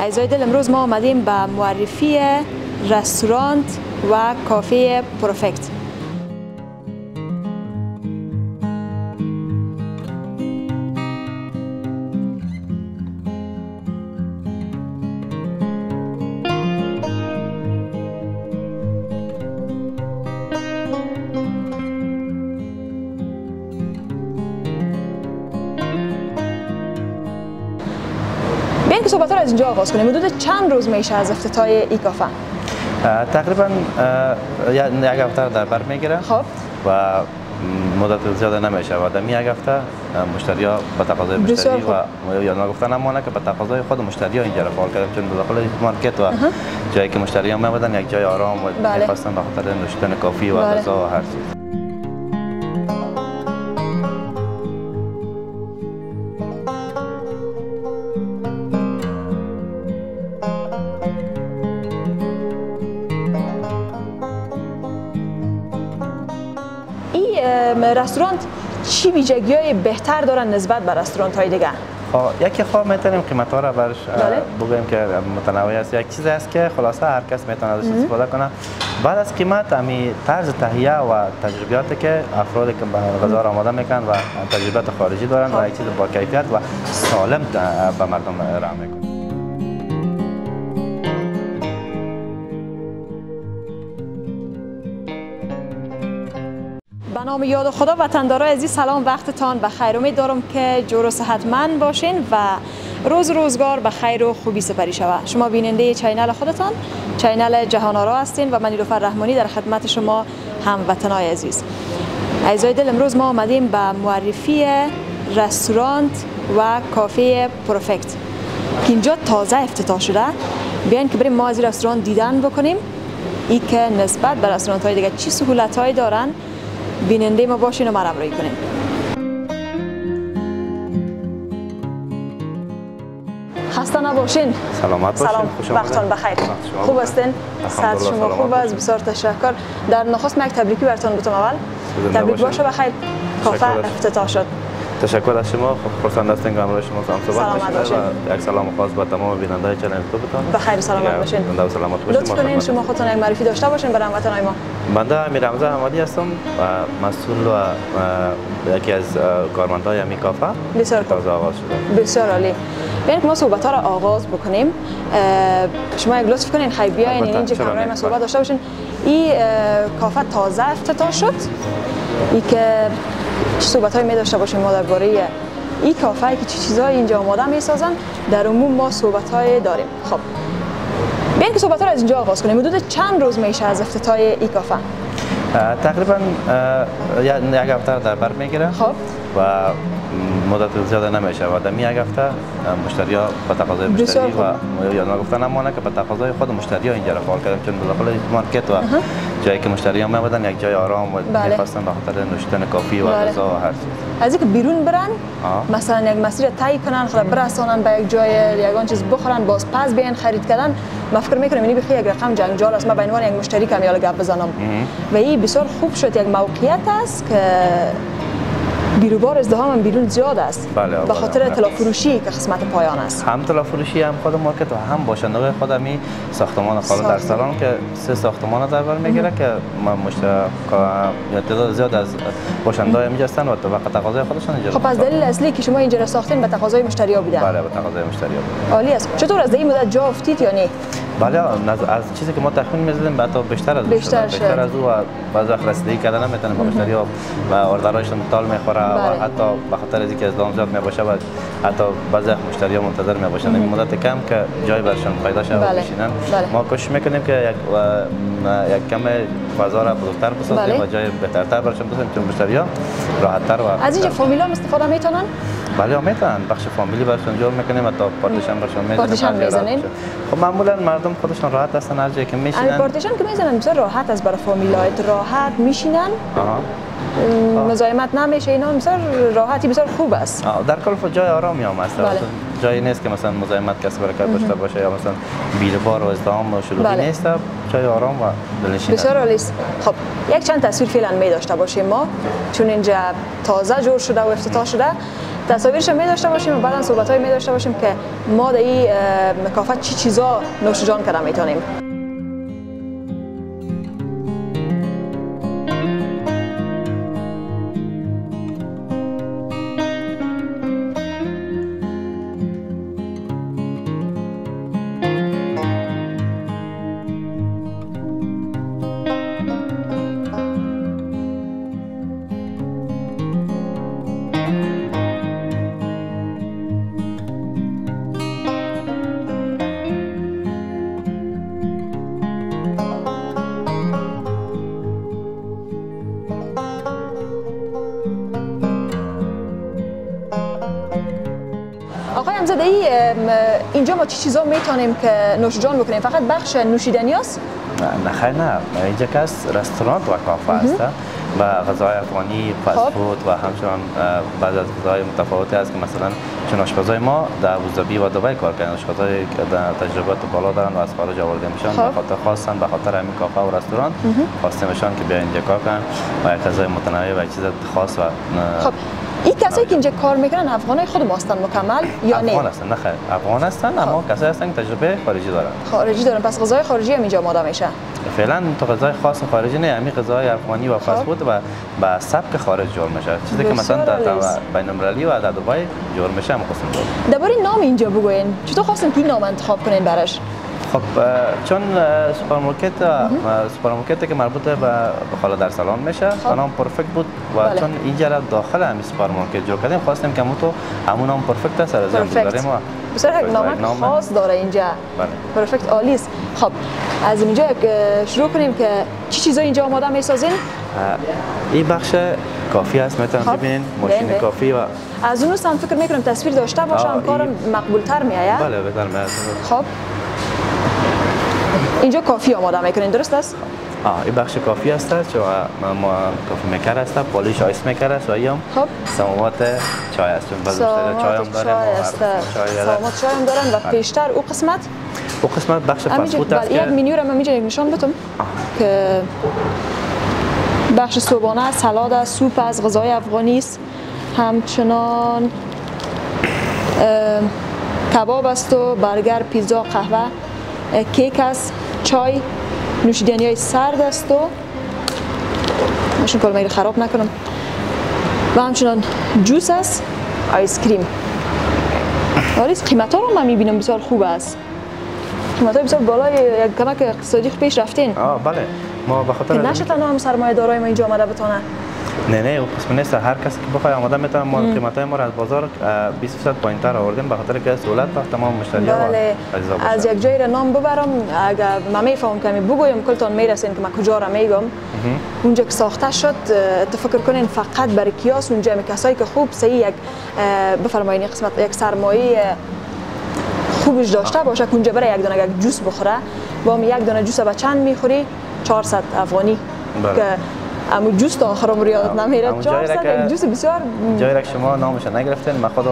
عزیزای دل، امروز ما آمدیم به معرفی رستورانت و کافه پرفکت. بیاین که صحبت را از اینجا آغاز کنیم. حدود چند روز میشه از افتتاح این کافه؟ تقریبا یک هفته در بر میگیره. خب و مدت زیاد نمیشه و در یک هفته مشتری ها به تقاضای مشتری و یا نگفتن نمونه که به تقاضای خود مشتری ها اینجا را فعال کردیم، چون داخل مارکت و جایی که مشتری ها میبودن یک جای آرام و میخواستن به خاطر نوشیدن کافی و غذا و هر چیز. رستوران چی ویژگی‌های بهتر دارن نسبت به رستوران‌های دیگه؟ یکی خواه میتونیم قیمت‌ها را برش بگوییم که متنوع است. یک چیز است که خلاصه هر کس میتونه ازش استفاده کنه. بعد از قیمت امی طرز تهیه و تجربیاتی که افرادی که به غذا را آماده میکنن و تجربیات خارجی دارن و یک چیز با کیفیت و سالم به مردم ارائه میکنن. به نام یاد خدا وطندارای عزیز، سلام، وقتتان بخیر. امید دارم که جور و صحتمند باشین و روز روزگار به خیر و خوبی سپری شود. شما بیننده چینل خودتان، چینل جهان آرا هستین و من نیلوفر رحمانی در خدمت شما هموطنای عزیز. عزیزای دل، امروز ما آمدیم به معرفی رستورانت و کافه پرفکت که اینجا تازه افتتاح شده. بیاین که بریم ما از این رستوران دیدن بکنیم، ای که نسبت به رستورانت های دیگه چی سهولت هایی دارن. بیننده ما باشین و ما همراهی کنین. خسته نباشین. سلامت باشین. سلام، وقتتان بخیر. خوب هستین؟ صحت شما خوب است؟ بسیار تشکر. در نخست یک تبریکی براتون بگم. اول تبریک باشه بخیر. کافه افتتاح شد. تشکر از شما. خرسند هستیم که همراه شما صحبت باشیم و یک سلام خاص به تمام بیننده‌های چنل یوتیوبتان. بخیر سلامت باشین. سلامت باشین. لطف کنین شما خودتون یک معرفی داشته باشین برای هموطنان ما. بنده امیر حمزه حمادی هستم و مسئول و یکی از کارمندان همین کافه. بسیار تازه آغاز شده. بسیار عالی. بیاین که ما صحبت ها را آغاز بکنیم. شما یک لطف کنین خیلی بیاین اینجا کامرای ما صحبت داشته باشین. این کافه تازه افتتاح شد. ای که صحبت های می داشته باشیم ما درباره این کافه که چه چیزایی اینجا آماده می سازن. در عموم ما صحبت های داریم. خب بیاین که صحبت ها را از اینجا آغاز کنیم. حدود چند روز میشه از افتتاح این کافه؟ تقریبا یک هفته در بر میگیره. خب و مدت زیاد نمیشه و در یک هفته مشتری ها به تقاضای مشتری و یا نگفتن نمونه که به تقاضای خود مشتری ها اینجا را فعال کردیم، چون داخل مارکت و جایی که مشتری ها میبودن یک جای آرام و میخواستن به خاطر نوشیدن کافی و غذا و هر چیز. از اینکه بیرون برن مثلا یک مسیر طی کنن، خود برسانن به یک جای، یگان چیز بخورن، باز پس بیان خرید کردن، من فکر میکنم اینی بخی یک رقم جنجال است. من به عنوان یک مشتری کمی حالا گپ بزنم و این بسیار خوب شد. یک موقعیت است که بیروبار ازدحام هم بیرون زیاد است به خاطر اطلاع فروشی که قسمت پایان است. هم اطلاع فروشی، هم خود مارکت و هم باشنده خود می ساختمان خالد در سالن که 3 ساختمان در بر میگیره که تعداد زیاد از باشنده ها میجستن و به تقاضای خودشان اینجا. خب از دلیل اصلی که شما اینجا را ساختین به تقاضای مشتری ها بودن؟ بله، به تقاضای مشتری ها بودن. عالی است. چطور از این مدت جا افتید یا نه؟ بله، از چیزی که ما تخمین می‌زدیم حتی بیشتر از او و بعضی وقت رسیدگی کردن نمیتونه با مشتری ها و اوردرهایشان تال میخوره و حتی به خاطر اینکه ازدحام زیاد میباشه و حتی بعضی مشتری ها منتظر میباشن این مدت کم که جای برشان پیدا شه و بشینن. ما کوشش میکنیم که یک کم فضا را بزرگتر بسازیم و جای بهترتر برشان بسازیم چون مشتری ها راحت‌تر و از اینجا فامیلا استفاده میتونن؟ بله میتونن، بخش فامیلی برشون جور میکنیم تا پارتیشن برشون پارتیشن میزنین. خب معمولا مردم خودشون راحت هستن هر جایی که میشینن. پارتیشن که میزنن بسیار راحت از برای فامیلایت راحت میشینن. مزاحمت نمیشه، اینا بسیار راحتی بسیار خوب است. در کل جای آرامی هم است. جایی نیست که مثلا مزاحمت کسی برای کار داشته باشه یا مثلا بیروبار و ازدحام و شلوغی نیست. جای آرام و دلنشین. بسیار عالی است. خب یک چند تصویر فعلا می داشته باشیم ما، چون اینجا تازه جور شده و افتتاح شده. تصاویرش می داشته باشیم و بعدا صحبت‌های می داشته باشیم که ما در این کافه چی چیزا نوش جان کردن میتونیم. آقای امزاده اینجا ما چی چیزا میتونیم که نوش جان بکنیم؟ فقط بخش نوشیدنی است؟ نه خیر نه، اینجا که رستوران و کافه است و غذای افغانی، فست فود و همچنان بعض از غذاهای متفاوتی است که مثلا چون آشپزای ما در ابوظبی و دبی کار کردن، آشپزای تجربیات بالا دارن و از خارج آورده میشن، به خاطر خواستن به خاطر همین کافه و رستوران خواستمشان که بیاین اینجا کار کنن و یک غذای متنوع و چیز خاص و خب این کسایی که اینجا کار میکنن افغانای خود ما هستن مکمل یا نه؟ افغان هستن، نه خیر افغان هستن اما کسایی هستن که تجربه خارجی دارن. خارجی دارن، پس غذای خارجی هم اینجا آماده میشه؟ فعلا تو غذای خاص خارجی نه، همین غذای افغانی و فست فود و به سبک خارج جور میشه، چیزی که مثلا در بین المللی و در دبی جور میشه هم خواستیم بود. درباره نام اینجا بگوین، چطور خواستین که این نام انتخاب کنین براش؟ خب چون سوپرمارکتی که مربوط به خاله در سالن میشه نام پرفکت بود و چون اینجا را داخل همین سوپرمارکت جور کردیم خواستیم که تو همون نام پرفکت است از هم داریم و بسیار یک نام خاص داره اینجا. پرفکت عالی است. خب از اینجا شروع کنیم که چی چیزا اینجا آماده میسازین؟ این بخش کافی است، میتونید ببینید ماشین کافی و از اون روز فکر میکنم تصویر داشته باشم کارم مقبول تر میآید. بله بهتر میآید. خب اینجا کافی آماده میکنین درست است؟ این بخش کافی است چون ما کافی میکر است، پالیش آیس میکر است و ایام سموات چای است، چون بعضی چای هم داریم سموات چای هم دارن و پیشتر او قسمت بخش فست فود است. یک منیو را من اینجا نشان بدم که بخش صبحانه سالاد، سوپ از غذای افغانی است، همچنان کباب است و برگر، پیتزا، قهوه، کیک است، چای، نوشیدنی های سرد است و ماشین کلمه خراب نکنم و همچنان جوس است، آیس کریم. آریس قیمت ها رو من میبینم بسیار خوب است، قیمت های بسیار بالای یک کمک اقتصادی پیش رفتین. بله ما به خاطر که نشد هم سرمایه دارای ما اینجا آمده بتونه. نه اون قسم نیست، هر کسی که بخواد آماده میتونه. ما قیمتای ما را از بازار 20% پایین‌تر آوردیم به خاطر که سهولت و تمام مشتری‌ها از یک جایی را نام ببرم اگر من میفهمم که بگویم کلتون میرسین که من کجا را میگم. اونجا که ساخته شد تفکر کنین فقط برای کیاس اونجا کسایی که خوب صحیح یک بفرمایین قسمت یک سرمایه خوبش داشته باشه که اونجا برای یک دانه یک جوس بخوره با هم یک دانه جوس به چند میخوری 400 افغانی که اما جوس تا آخرام ریاضت نمیره. 400 جوس بسیار جایی را که شما نامش نگرفتین من خودم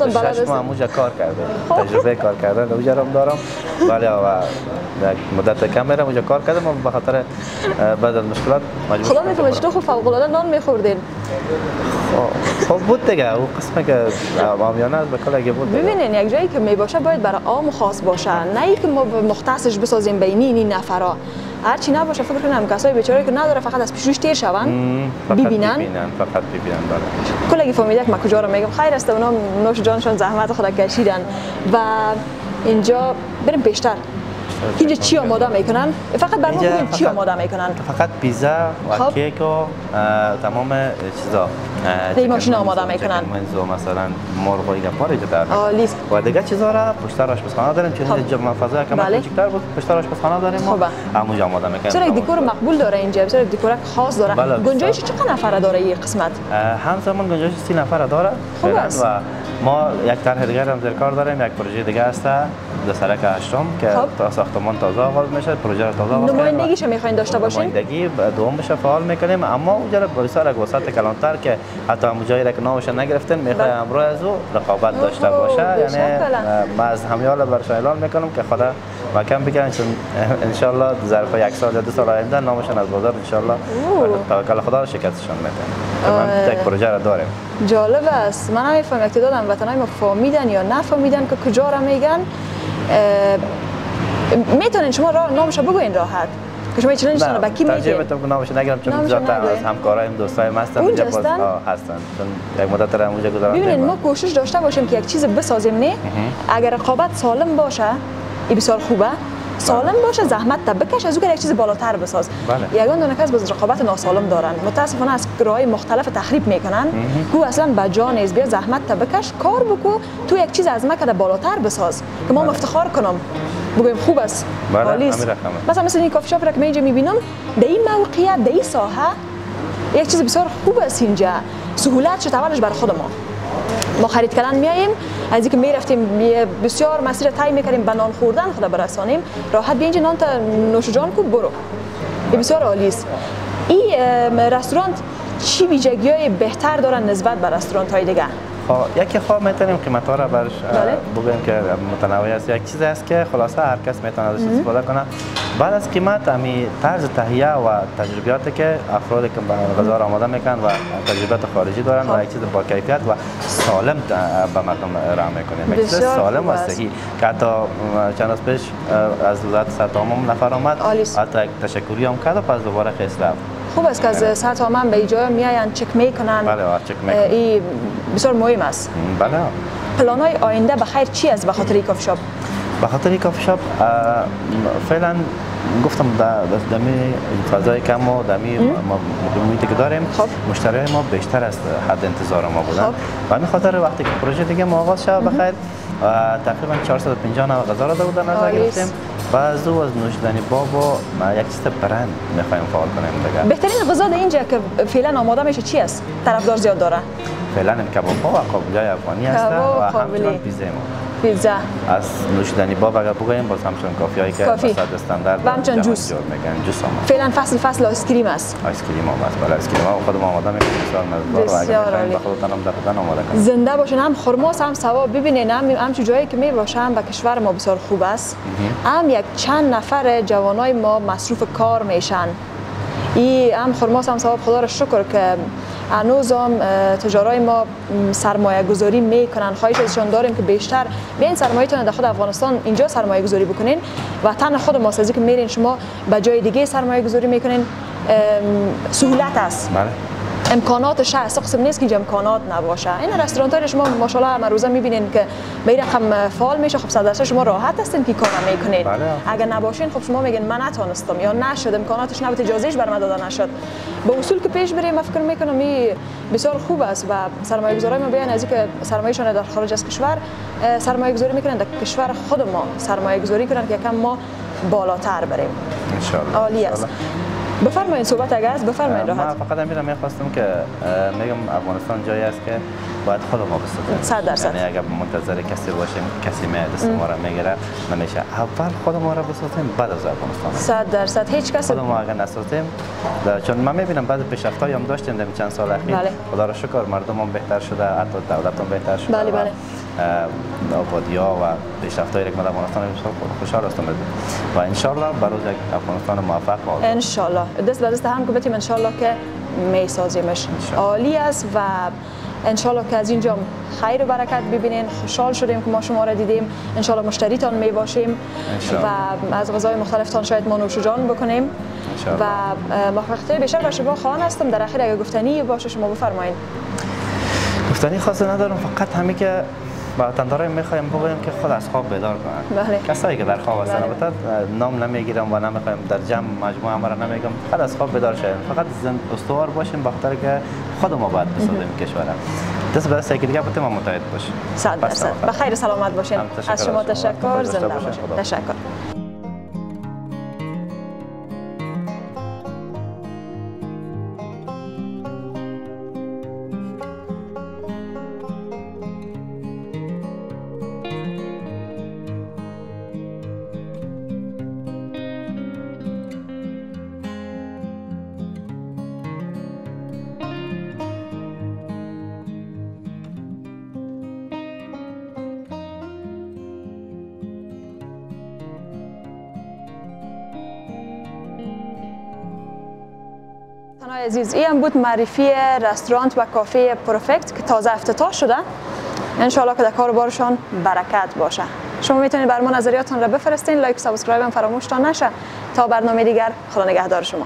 بعد 6 ماه اونجا کار کردم، تجربه کار کردن اونجا هم دارم ولی یک مدت کم میرم اونجا کار کردم و به خاطر بعد از مشکلات مجبور خدا میفهمه چطور خوب فوق العاده نان میخوردین. خب بود دیگه اون قسمه که عامیانه به کل اگه بود. ببینین یک جایی که می باشه باید برای عام خاص باشه، نه اینکه ما مختصش بسازیم بین این نفرا. هر چی نباشه فکر کنم کسای بیچاره که نداره فقط از پیشوش تیر شون ببینن فقط ببینن. بله کل اگه فهمیده که من کجا رو میگم خیر است اونا نوش جانشون زحمت خود کشیدن و اینجا بریم بیشتر. اینجا چی آماده میکنن؟ فقط برام بگین چی آماده میکنن؟ فقط پیزا و کیک و تمام چیزا این ماشین آماده میکنن. مثلا مرغ و اینا پاره دارن. و دیگه چیزا را پشت آشپزخانه داریم چون اینجا فضا کم کوچیک‌تر بود. پشت آشپزخانه داریم ما همونجا آماده میکنیم. چرا دکور مقبول داره اینجا؟ چرا دکور خاص داره؟ گنجایش چقدر نفره داره این قسمت؟ همزمان گنجایش 30 نفره داره. و ما یک طرح دیگر هم زیر کار داریم، یک پروژه دیگه است در سرک هشتم که تا ساختمان تازه آغاز میشه، پروژه را تازه آغاز کنیم. نمایندگیش میخواین داشته باشین؟ نمایندگی دوم بشه فعال میکنیم، اما اونجا بسیار یک وسعت کلانتر که حتی هم جایی که نامش نگرفتن میخوای امروز از او رقابت داشته باشه. یعنی ما از همیال برش اعلان میکنم که خدا مکم بگیرن، چون ان شاء الله ظرف یک سال یا 2 سال آینده نامشون از بازار ان شاء الله توکل خدا شکستشون میدن. ما یک پروژه را داریم. جالب است. من نمیفهمم یک تعداد وطنای ما فهمیدن یا نفهمیدن که کجا را میگن. میتونین شما نامش بگوین راحت که شما چالش رو با کی میگین؟ ترجیح میدم که نامش نگم، چون زیاد از همکارایم دوستایم هستن اونجا هستن، چون یک مدت را اونجا گذراندیم. ببینید ما کوشش داشته باشیم که یک چیز بسازیم، نه اگر رقابت سالم باشه این بسیار خوبه، سالم باشه زحمت تا بکش از اون یک چیز بالاتر بساز. یگان دونه کس باز رقابت ناسالم دارن، متاسفانه از راههای مختلف تخریب میکنن. کو اصلا با جان از بیا زحمت تا بکش، کار بکو، تو یک چیز از ما کده بالاتر بساز که ما افتخار کنم بگویم خوب است، عالی است. مثلا این کافی شاپ را که من اینجا میبینم در این موقعیت در این ساحه یک چیز بسیار خوب است. اینجا سهولت شد اولش بر خود ما خرید کردن میاییم، از اینکه میرفتیم بسیار مسیر طی میکردیم به نان خوردن خدا برسانیم، راحت بیا اینجا نان تا نوش جان کو برو. این بسیار عالی است. این رستوران چی ویژگی‌های بهتر دارن نسبت به رستوران های دیگه؟ یکی خواه میتونیم قیمت ها را برش بگویم که متنوع است. یک چیز است که خلاصه هر کس میتونه ازش استفاده کنه. بعد از قیمت همی طرز تهیه و تجربیاتی که افرادی که به غذا را آماده میکنن و تجربیات خارجی دارن و یک چیز با کیفیت و سالم به مردم ارائه میکنیم. یک چیز سالم و صحیح که حتی چند روز پیش از وزارت صحت عامه نفر آمد، حتی یک تشکری هم کرد و پس دوباره خیس رفت. خوب است که از صحت عامه به اینجا میاین چک میکنن. بله چک میکنن. این بسیار مهم است. بله. پلان‌های آینده بخیر چی است به خاطر این کافی شاپ؟ به خاطر این کافی شاپ فعلا گفتم در فضای کم و در محیطی که داریم مشتریای ما بیشتر از حد انتظار ما بودن و همین خاطر وقتی که پروژه دیگه ما آغاز شد بخیر تقریبا 450 نوع غذا را در نظر گرفتیم و از او از نوشیدنی باب و یک چیز برند میخوایم فعال کنیم دیگه. بهترین غذا اینجا که فعلا آماده میشه چی است؟ طرفدار زیاد داره؟ فعلا کباب ها و قابلی‌های افغانی هست و همچنان پیزا. از نوشیدنی باب اگر بگوییم باز همچنان کافی هایی که بسیار استاندارد و همچنان جوس میگن جوس هم فعلا فصل آیسکریم است. آیسکریم هم است. بله آیسکریم ها خودم آماده میکنم بسیار مزهدار و اگر میخواین به خودتان هم دقیقاً آماده کنید. زنده باشین. هم خرماس هم ثواب ببینین هم چه جایی که میباشن به کشور ما بسیار خوب است. هم یک چند نفر جوانای ما مصروف کار میشن. هم خرماس هم ثواب خدا را شکر که هنوزم تجارای ما سرمایه گذاری میکنن. خواهش ازشان داریم که بیشتر بیاین سرمایه‌تون در خود افغانستان اینجا سرمایه گذاری بکنین. وطن خود ما از که میرین شما به جای دیگه سرمایه گذاری میکنین سهولت است. بله. امکاناتش هست، قسم نیست که اینجا امکانات نباشه. این رستوران‌ها شما ماشاءالله هر روزه میبینین که به این رقم فعال میشه. خب 100% شما راحت هستین که کار میکنین. بله. اگر نباشین خب شما میگین من نتونستم یا نشد، امکاناتش نبود، اجازهش بر من داده نشد. به اصول که پیش بریم فکر میکنم این بسیار خوب است و سرمایه‌گذارای ما بیان از اینکه سرمایه‌شان در خارج از کشور سرمایه گذاری میکنن در کشور خود ما سرمایه گذاری کنن که یکم ما بالاتر بریم. ان شاء الله. عالی است. بفرمایید صحبت اگر است بفرمایید راحت. من فقط میرم میخواستم که میگم افغانستان جایی است که باید خود ما بسازیم. 100%. یعنی اگر منتظر کسی باشیم کسی میاد دست ما را میگیره نمیشه. اول خود ما را بسازیم بعد از افغانستان. 100% هیچ کس خود ما اگر نسازیم چون من میبینم بعضی پیشرفت‌هایی هم داشتیم در چند سال اخیر. خدا را شکر مردم هم بهتر شده، حتی دولت هم بهتر شده. بله بله. آبادی‌ها و پیشرفت‌های که افغانستان خوشحال هستم و ان شاء الله برای یک افغانستان موفق باشیم. ان شاء الله دست به دست هم که بتیم ان شاء الله که میسازیمش. عالی است و ان شاء الله که از اینجا خیر و برکت ببینین. خوشحال شدیم که ما شما را دیدیم. ان شاء الله مشتریتان می باشیم و از غذای مختلفتان شاید ما نوش جان بکنیم و موفقیت بیشتر به شما خواهان هستم. در اخیر اگه گفتنی باشه شما بفرمایید. گفتنی خاصی ندارم، فقط همین که با وطندارای میخوایم بگویم که خود از خواب بیدار کنن. بله. کسایی که در خواب هستن البته نام نمیگیرم و نمیخوایم در جمع مجموعه ما را نمیگم، فقط از خواب بیدار شویم، فقط استوار باشیم به خاطر که خود ما باید بسازیم کشور. دست به دست یکی دیگه بتیم متحد باشیم. 100%. به خیر سلامت باشین. از شما تشکر. زنده باشین. تشکر. هموطنان عزیز، این هم بود معرفی رستوران و کافه پرفکت که تازه افتتاح شده. انشالله که در کار بارشان برکت باشه. شما میتونید بر ما نظریاتتان را بفرستین، لایک و سابسکرایب هم فراموش نشه. تا برنامه دیگر، خدا نگهدار شما.